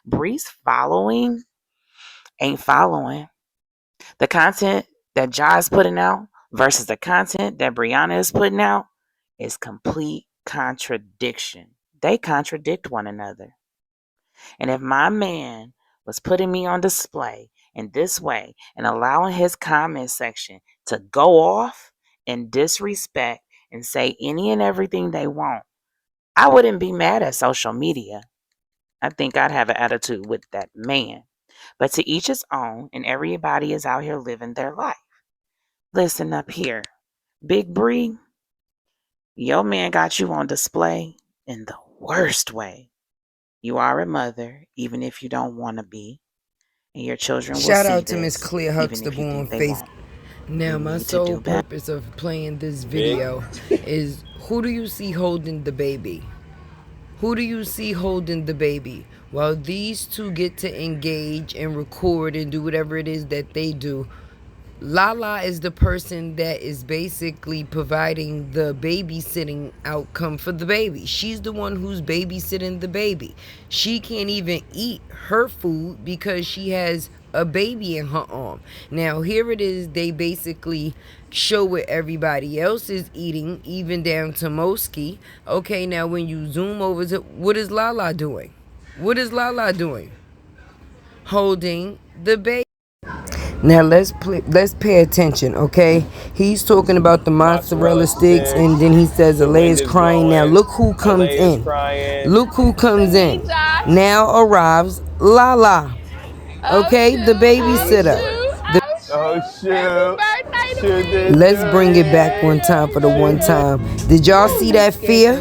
Bree's following ain't following. The content that Jai's putting out versus the content that Briana is putting out is complete contradiction. They contradict one another. And if my man was putting me on display in this way and allowing his comment section to go off and disrespect and say any and everything they want, I wouldn't be mad at social media. I think I'd have an attitude with that man. But to each his own, and everybody is out here living their life. Listen up here. Big Bree, your man got you on display in the worst way. You are a mother, even if you don't want to be. And your children will Shout see out to Miss this, Clear even if you Huxtable on think they Facebook. won't. Now, You my need to do sole better. purpose of playing this video is, who do you see holding the baby? Who do you see holding the baby? While these two get to engage and record and do whatever it is that they do, Lala is the person that is basically providing the babysitting outcome for the baby. She's the one who's babysitting the baby. She can't even eat her food because she has a baby in her arm. Now, here it is. They basically show what everybody else is eating, even down to Moski. Okay, now when you zoom over to, what is Lala doing? What is Lala doing? Holding the baby. Now let's pay attention, okay? He's talking about the mozzarella sticks, and then he says Alea's crying. Now look who comes in. Look who comes in. Now arrives Lala, okay, the babysitter. Let's bring it back one time for the one time. Did y'all see that fear?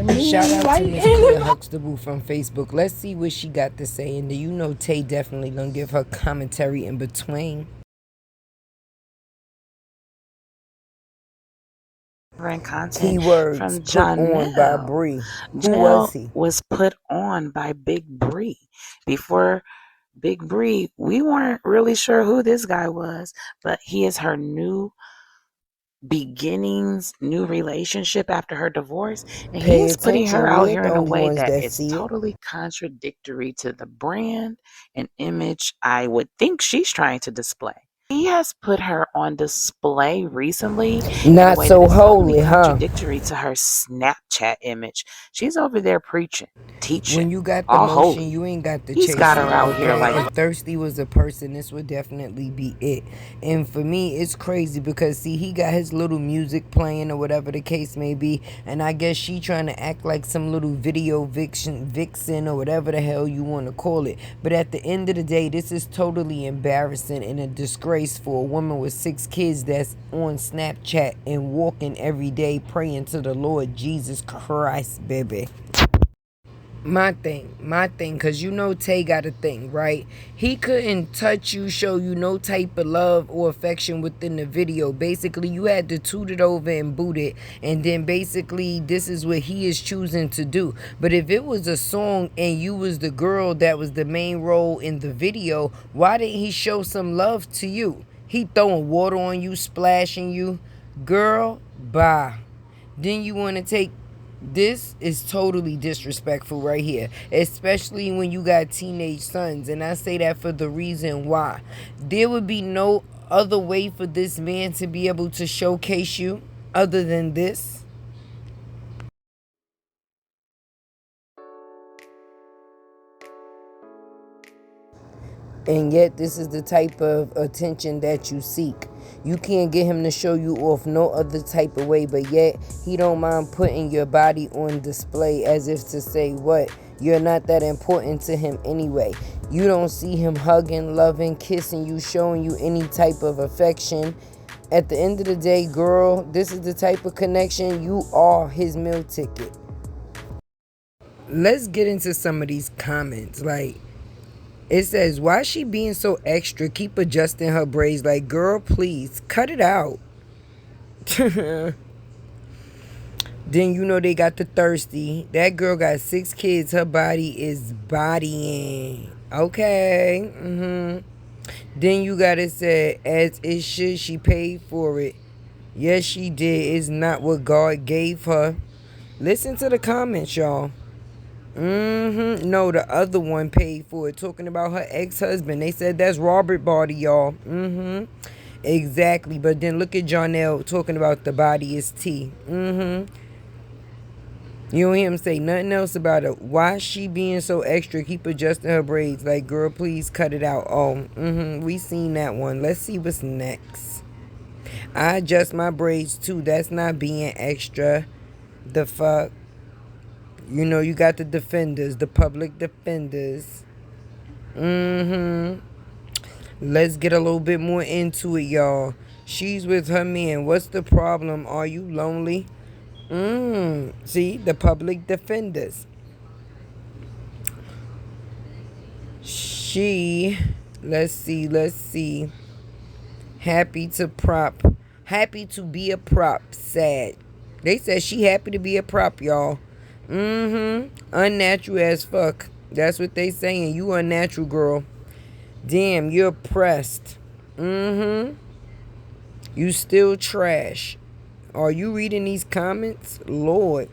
Shout out to Miss Clear Huxtable from Facebook. Let's see what she got to say. And you know Tay definitely gonna give her commentary in between. Content Keywords from put on by Janelle. Bree. Who Janelle was he? was put on by Big Bree. Before Big Bree, we weren't really sure who this guy was, but he is her new beginnings, new relationship after her divorce, and he Pay is putting her attention. out We ain't here the in a only way ones that that is see it. totally contradictory to the brand and image I would think she's trying to display. He has put her on display recently in a Not way that so is totally holy, huh? contradictory to her Snapchat image. She's over there preaching, teaching, When you got the all motion, holy. you ain't got the He's chasing, got her out here okay? like If Thirsty was a person, this would definitely be it. And for me, it's crazy because, see, he got his little music playing or whatever the case may be, and I guess she trying to act like some little video vixen or whatever the hell you want to call it. But at the end of the day, this is totally embarrassing and a disgrace for a woman with 6 kids that's on Snapchat and walking every day praying to the Lord Jesus Christ, baby. My thing, because you know Tay got a thing, right? He couldn't touch you, show you no type of love or affection within the video. Basically, you had to toot it over and boot it, and then basically this is what he is choosing to do. But if it was a song and you was the girl that was the main role in the video, why didn't he show some love to you? He throwing water on you, splashing you. Girl, bye. Then you want to take, this is totally disrespectful right here, especially when you got teenage sons. And I say that for the reason why there would be no other way for this man to be able to showcase you other than this. And yet this is the type of attention that you seek. You can't get him to show you off no other type of way, but yet he don't mind putting your body on display as if to say, what, you're not that important to him anyway. You don't see him hugging, loving, kissing you, showing you any type of affection. At the end of the day, girl, this is the type of connection, you are his meal ticket. Let's get into some of these comments. Like, it says, why is she being so extra? Keep adjusting her braids. Like, girl, please, cut it out. Then you know they got the Thirsty. That girl got 6 kids. Her body is bodying. Okay. Then you got it said, as it should, she paid for it. Yes, she did. It's not what God gave her. Listen to the comments, y'all. No, the other one paid for it. Talking about her ex-husband. They said that's Robert body, y'all. Exactly. But then look at Jonelle talking about the body is T. You don't hear him say nothing else about it. Why is she being so extra? Keep adjusting her braids. Like, girl, please cut it out. Oh, we seen that one. Let's see what's next. I adjust my braids too. That's not being extra. The fuck? You know, you got the defenders, the public defenders. Let's get a little bit more into it, y'all. She's with her man. What's the problem? Are you lonely? See, the public defenders. She, let's see. Happy to be a prop. Sad. They said she happy to be a prop, y'all. Unnatural as fuck. That's what they saying. You unnatural, girl. Damn, you're pressed. You still trash. Are you reading these comments? Lord.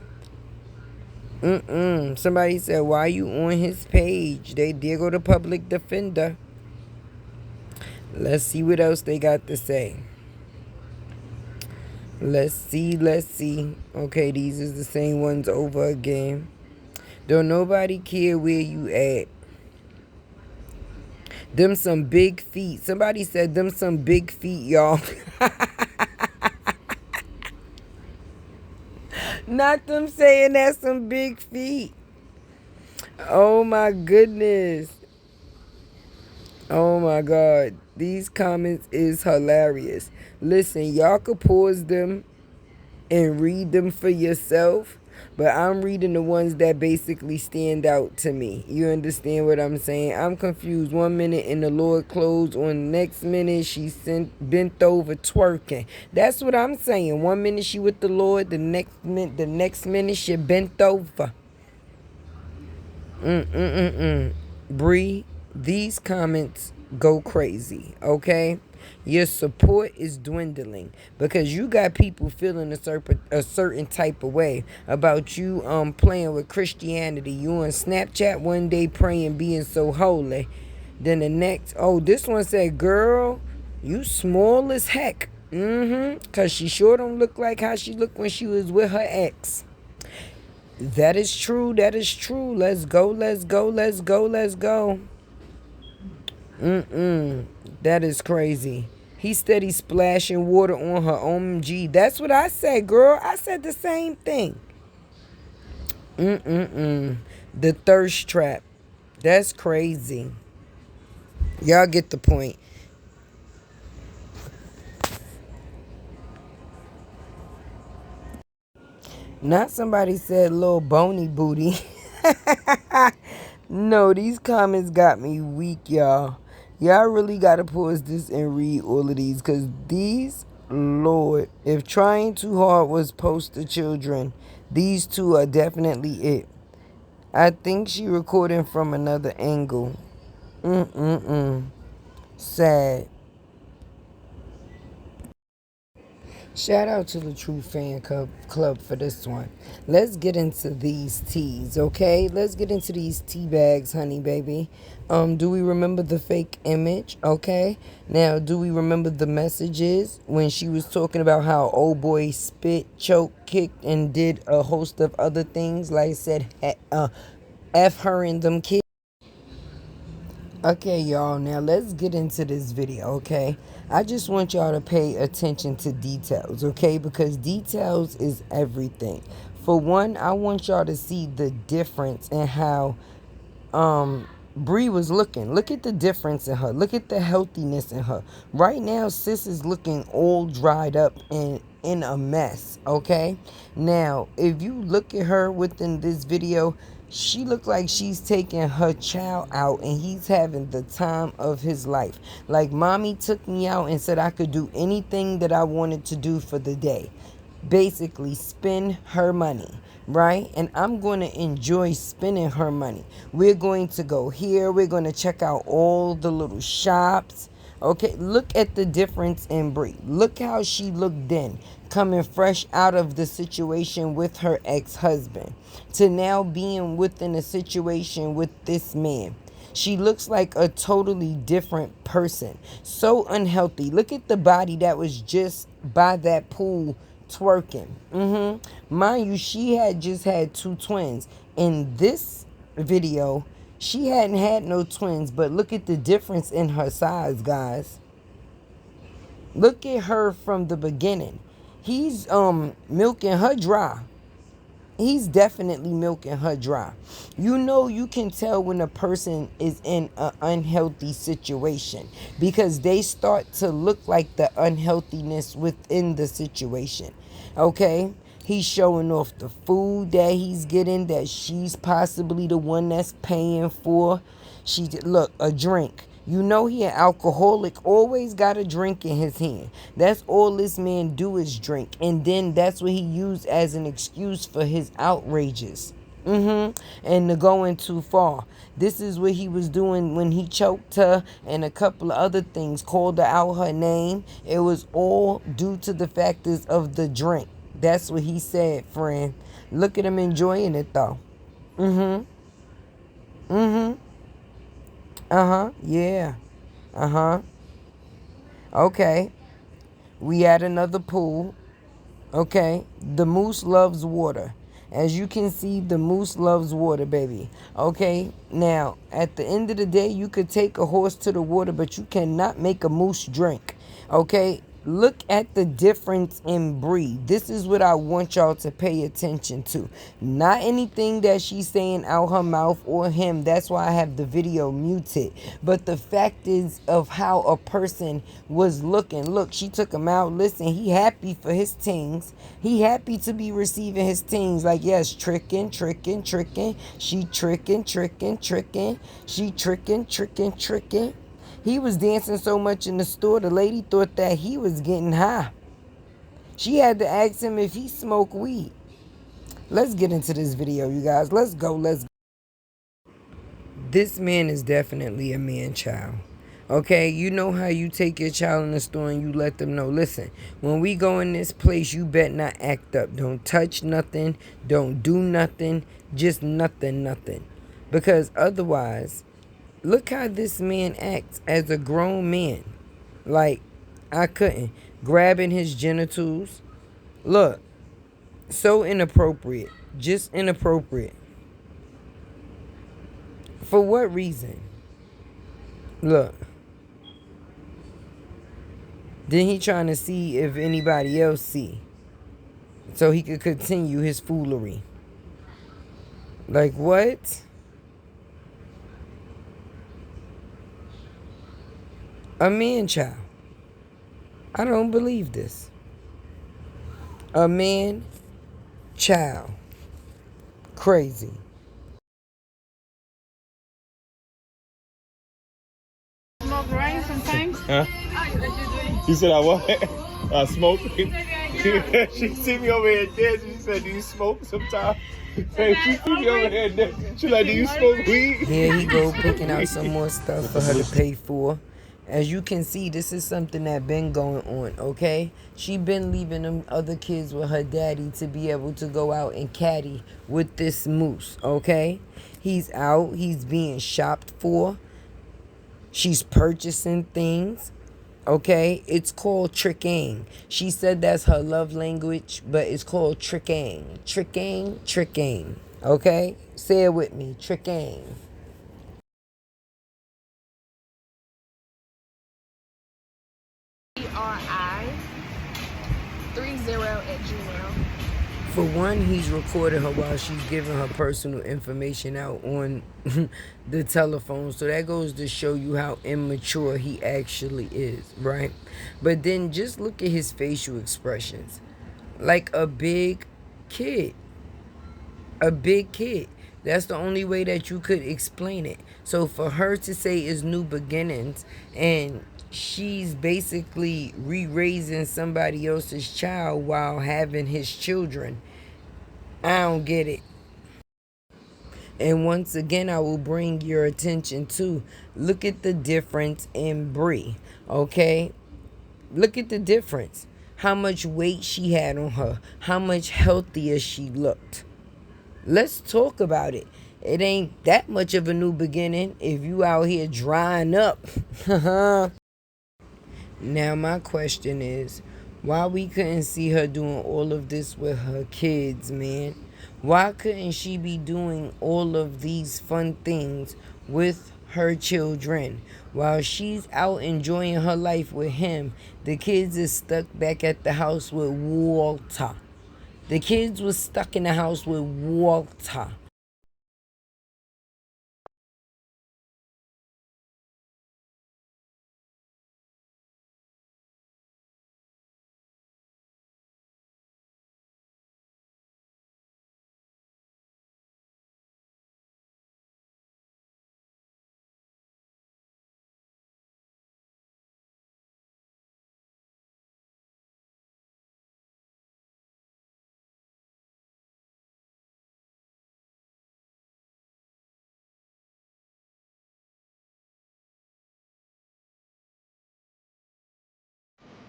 Somebody said, why you on his page? They did go to public defender. Let's see what else they got to say. Let's see. Okay, these is the same ones over again. Don't nobody care where you at. Them some big feet. Somebody said them some big feet, y'all. Not them saying that's some big feet. Oh my goodness. Oh my God. These comments is hilarious. Listen, y'all could pause them and read them for yourself, but I'm reading the ones that basically stand out to me. You understand what I'm saying? I'm confused. 1 minute in the Lord clothes, on the next minute she bent over twerking. That's what I'm saying. 1 minute she with the Lord, the next minute she bent over. Bree, these comments go crazy, okay? Your support is dwindling because you got people feeling a certain type of way about you playing with Christianity. You on Snapchat one day praying, being so holy. Then the next, oh, this one said, girl, you small as heck. Because she sure don't look like how she looked when she was with her ex. That is true. Let's go. That is crazy. He steady splashing water on her OMG. That's what I said, girl. I said the same thing. The thirst trap. That's crazy. Y'all get the point. Not somebody said little bony booty. No, these comments got me weak, y'all. Y'all really gotta pause this and read all of these, because these, Lord, if trying too hard was poster children, these two are definitely it. I think she recording from another angle. Sad. Shout out to the True Fan Club for this one. Let's get into these teas, okay? Let's get into these tea bags, honey baby. Do we remember the fake image? Okay. Now, do we remember the messages when she was talking about how old boy spit, choked, kicked, and did a host of other things? Like I said, F her and them kids. Okay, y'all, now let's get into this video, okay? I just want y'all to pay attention to details, okay? Because details is everything. For one, I want y'all to see the difference in how Bree was looking. Look at the difference in her. Look at the healthiness in her. Right now, sis is looking all dried up and in a mess, okay? Now, if you look at her within this video, she looked like she's taking her child out and he's having the time of his life. Like, mommy took me out and said I could do anything that I wanted to do for the day. Basically, spend her money, right? And I'm going to enjoy spending her money. We're going to go here. We're going to check out all the little shops. Okay, look at the difference in Brie. Look how she looked then, coming fresh out of the situation with her ex-husband, to now being within a situation with this man. She looks like a totally different person. So unhealthy. Look at the body that was just by that pool twerking. Mind you, she had just had two twins. In this video, she hadn't had no twins, but look at the difference in her size, guys. Look at her from the beginning. He's milking her dry. He's definitely milking her dry. You know, you can tell when a person is in an unhealthy situation because they start to look like the unhealthiness within the situation. Okay? He's showing off the food that he's getting that she's possibly the one that's paying for. Look, a drink. You know he an alcoholic, always got a drink in his hand. That's all this man do is drink. And then that's what he used as an excuse for his outrages. And to going too far. This is what he was doing when he choked her and a couple of other things, called her out her name. It was all due to the factors of the drink. That's what he said, friend. Look at him enjoying it though. Yeah. Okay. We at another pool. Okay. The moose loves water. As you can see, the moose loves water, baby. Okay. Now, at the end of the day, you could take a horse to the water, but you cannot make a moose drink. Okay. Look at the difference in breed. This is what I want y'all to pay attention to. Not anything that she's saying out her mouth or him. That's why I have the video muted. But the fact is of how a person was looking. Look, she took him out. Listen, he happy for his tings. He happy to be receiving his tings. Like, yes, tricking. She tricking. She tricking. He was dancing so much in the store, the lady thought that he was getting high. She had to ask him if he smoked weed. Let's get into this video, you guys. Let's go. This man is definitely a man-child. Okay, you know how you take your child in the store and you let them know, listen, when we go in this place, you bet not act up. Don't touch nothing. Don't do nothing. Just nothing. Because otherwise, look how this man acts as a grown man. Like, I couldn't. Grabbing his genitals. Look, so inappropriate. Just inappropriate. For what reason? Look. Then he trying to see if anybody else see. So he could continue his foolery. Like, what? A man-child. I don't believe this. A man-child. Crazy. Smoke right sometimes? Huh? You said I what? I smoke? She see me over here dancing. She said, do you smoke sometimes? Hey, she see me over here dancing. She like, do you smoke weed? Here he go picking out some more stuff for her to pay for. As you can see, this is something that been going on, okay? She been leaving them other kids with her daddy to be able to go out and caddy with this moose, okay? He's out. He's being shopped for. She's purchasing things, okay? It's called tricking. She said that's her love language, but it's called tricking. Tricking, okay? Say it with me, tricking. BRI30@gmail. For one, he's recording her while she's giving her personal information out on the telephone. So that goes to show you how immature he actually is, right? But then just look at his facial expressions. Like a big kid. A big kid. That's the only way that you could explain it. So for her to say it's new beginnings and she's basically re-raising somebody else's child while having his children, I don't get it. And once again, I will bring your attention to look at the difference in Bree. Okay? Look at the difference. How much weight she had on her. How much healthier she looked. Let's talk about it. It ain't that much of a new beginning if you out here drying up. Now my question is, why we couldn't see her doing all of this with her kids, man? Why couldn't she be doing all of these fun things with her children while she's out enjoying her life with him? The kids is stuck back at the house with Walter. The kids was stuck in the house with Walter.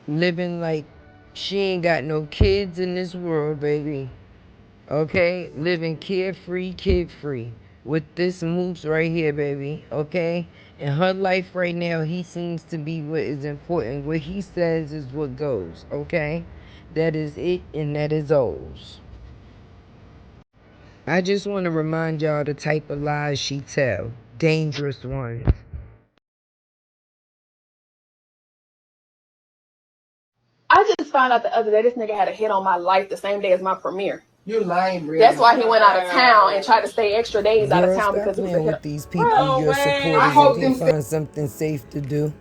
Living like she ain't got no kids in this world, baby. Okay? Living carefree, kid free. With this moves right here, baby. Okay? In her life right now, he seems to be what is important. What he says is what goes. Okay? That is it, and that is alls. I just want to remind y'all the type of lies she tell. Dangerous ones. I just found out the other day this nigga had a hit on my life the same day as my premiere. You lying, Briana. That's why he went out of town and tried to stay extra days out of Girl, town stop because it was a playing hit. with these people. Bro, Your man, supporters I hope and can them find something safe to do.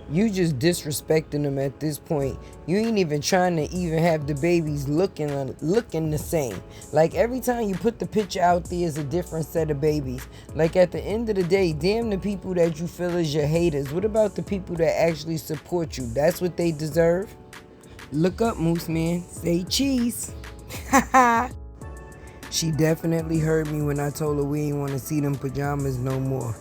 You just disrespecting them at this point. You ain't even trying to even have the babies looking the same. Like every time you put the picture out there is a different set of babies. Like at the end of the day, damn the people that you feel is your haters. What about the people that actually support you? That's what they deserve. Look up, Moose Man. Say cheese. She definitely heard me when I told her we ain't want to see them pajamas no more.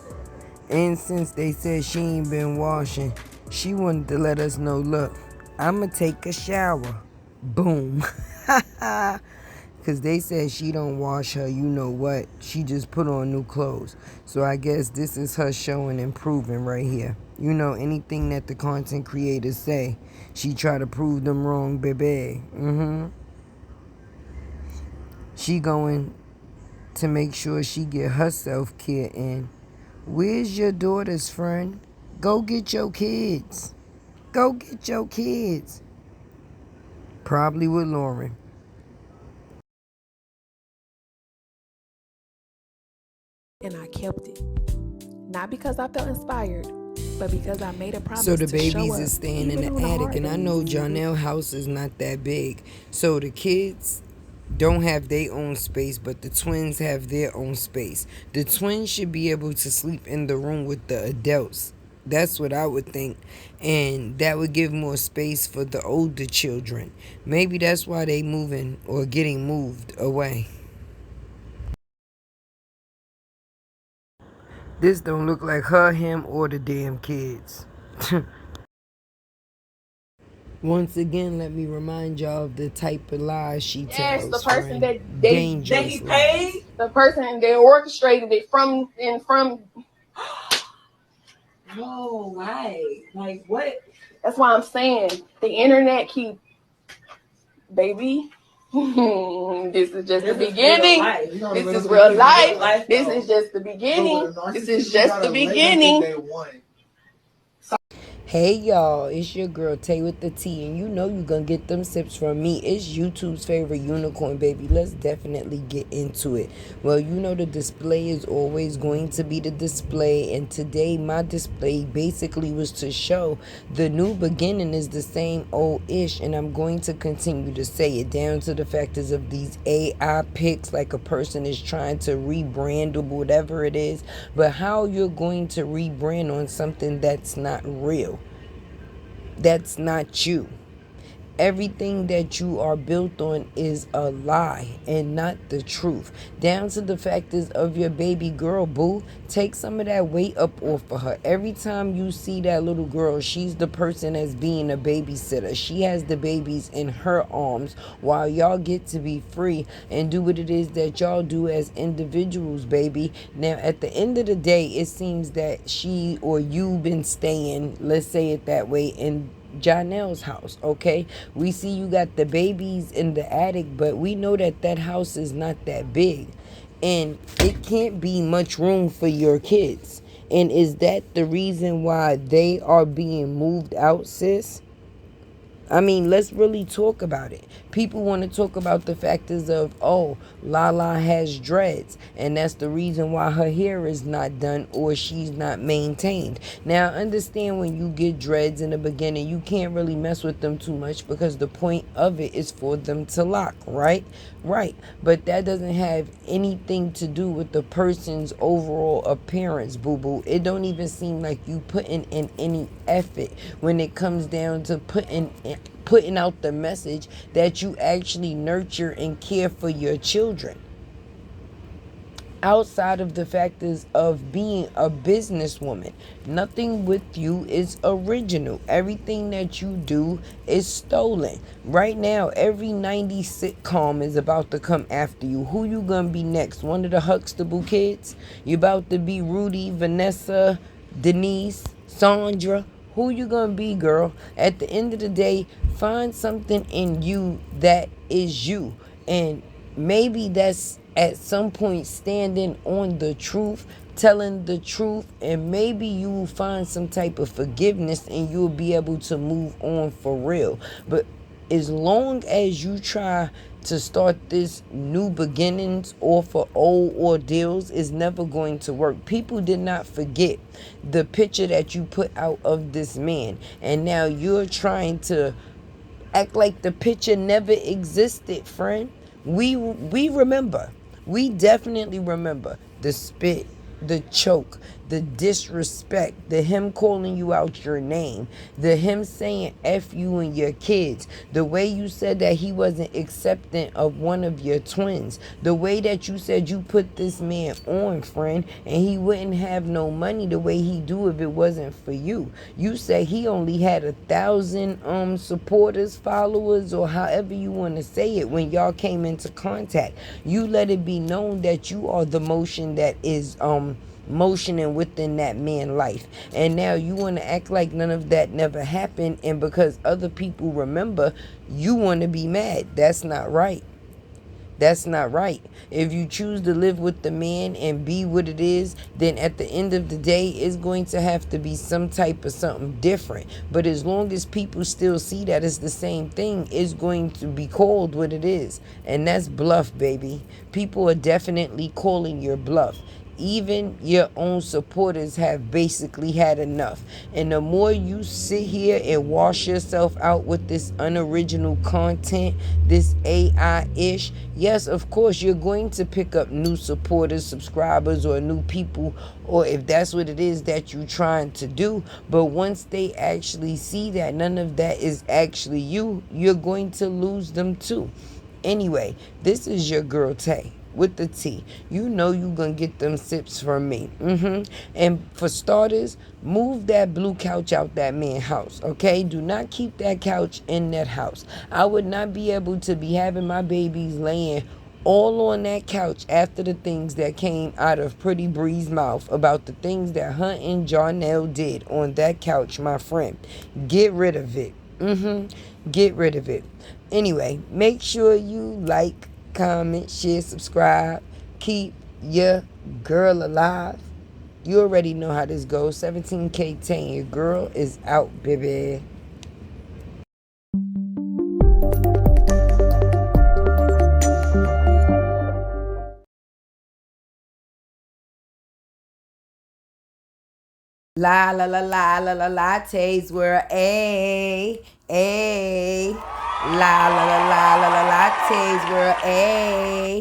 And since they said she ain't been washing, she wanted to let us know, look, I'ma take a shower. Boom. Because they said she don't wash her, you know what. She just put on new clothes. So I guess this is her showing and proving right here. You know, anything that the content creators say, she try to prove them wrong, baby. She going to make sure she get her self-care in. Where's your daughter's friend? Go get your kids. Go get your kids. Probably with Lauren. And I kept it. Not because I felt inspired, but because I made a promise So the to show babies up, is staying in even the on attic, hard and I days. know Jonelle house is not that big. So the kids don't have their own space, but the twins have their own space. The twins should be able to sleep in the room with the adults. That's what I would think. And that would give more space for the older children. Maybe that's why they moving or getting moved away. This don't look like her, him, or the damn kids. Once again, let me remind y'all of the type of lies she tells. Yes, the person friend. that Dangerous he lies. paid, the person that orchestrated it from. No, why? Like what? That's why I'm saying the internet baby. This is just the beginning. This is real life. This is just the beginning. This is just the beginning. Hey y'all, it's your girl Tay with the T, and you know you gonna get them sips from me. It's YouTube's favorite unicorn, baby. Let's definitely get into it. Well, you know the display is always going to be the display, and today my display basically was to show the new beginning is the same old-ish, and I'm going to continue to say it down to the factors of these AI pics, like a person is trying to rebrand or whatever it is, but how you're going to rebrand on something that's not real. That's not you. Everything that you are built on is a lie and not the truth. Down to the fact is of your baby girl, boo. Take some of that weight up off of her. Every time you see that little girl, she's the person that's being a babysitter. She has the babies in her arms while y'all get to be free and do what it is that y'all do as individuals, baby. Now, at the end of the day, it seems that she or you been staying, let's say it that way, in Janelle's house, okay? We see you got the babies in the attic, but we know that that house is not that big. And it can't be much room for your kids. And is that the reason why they are being moved out, sis? I mean, let's really talk about it. People want to talk about the factors of, oh, Lala has dreads, and that's the reason why her hair is not done or she's not maintained. Now, understand when you get dreads in the beginning, you can't really mess with them too much because the point of it is for them to lock, right? Right. But that doesn't have anything to do with the person's overall appearance, boo-boo. It don't even seem like you putting in any effort when it comes down to putting out the message that you actually nurture and care for your children. Outside of the factors of being a businesswoman, nothing with you is original. Everything that you do is stolen. Right now, every 90s sitcom is about to come after you. Who you gonna be next? One of the Huxtable kids? You about to be Rudy, Vanessa, Denise, Sandra? Who you gonna be, girl? At the end of the day, find something in you that is you. And maybe that's at some point standing on the truth, telling the truth, and maybe you will find some type of forgiveness and you'll be able to move on for real. But as long as you try to start this new beginnings or for old ordeals, is never going to work. People did not forget the picture that you put out of this man, and now you're trying to act like the picture never existed, friend. We remember. We definitely remember the spit, the choke, the disrespect, the him calling you out your name, the him saying F you and your kids, the way you said that he wasn't accepting of one of your twins, the way that you said you put this man on, friend, and he wouldn't have no money the way he do if it wasn't for you. You say he only had 1,000 supporters, followers, or however you want to say it when y'all came into contact. You let it be known that you are the motion that is motioning within that man's life, and now you want to act like none of that never happened, and because other people remember, you want to be mad. That's not right. That's not right. If you choose to live with the man and be what it is, then at the end of the day, it's going to have to be some type of something different. But as long as people still see that it's the same thing, it's going to be called what it is. And that's bluff, baby. People are definitely calling your bluff. Even your own supporters have basically had enough. And the more you sit here and wash yourself out with this unoriginal content, this AI-ish, yes, of course, you're going to pick up new supporters, subscribers, or new people, or if that's what it is that you're trying to do. But once they actually see that none of that is actually you, you're going to lose them too. Anyway, this is your girl Tay with the T. You know you gonna get them sips from me. And for starters, move that blue couch out that man's house, okay? Do not keep that couch in that house. I would not be able to be having my babies laying all on that couch after the things that came out of Pretty Bree's mouth about the things that her and Jarnell did on that couch, my friend. Get rid of it. Get rid of it. Anyway, make sure you like, comment, share, subscribe. Keep your girl alive. You already know how this goes. 17K 10. Your girl is out, baby. La la la la la la lattes were a la la la la la la lattes were a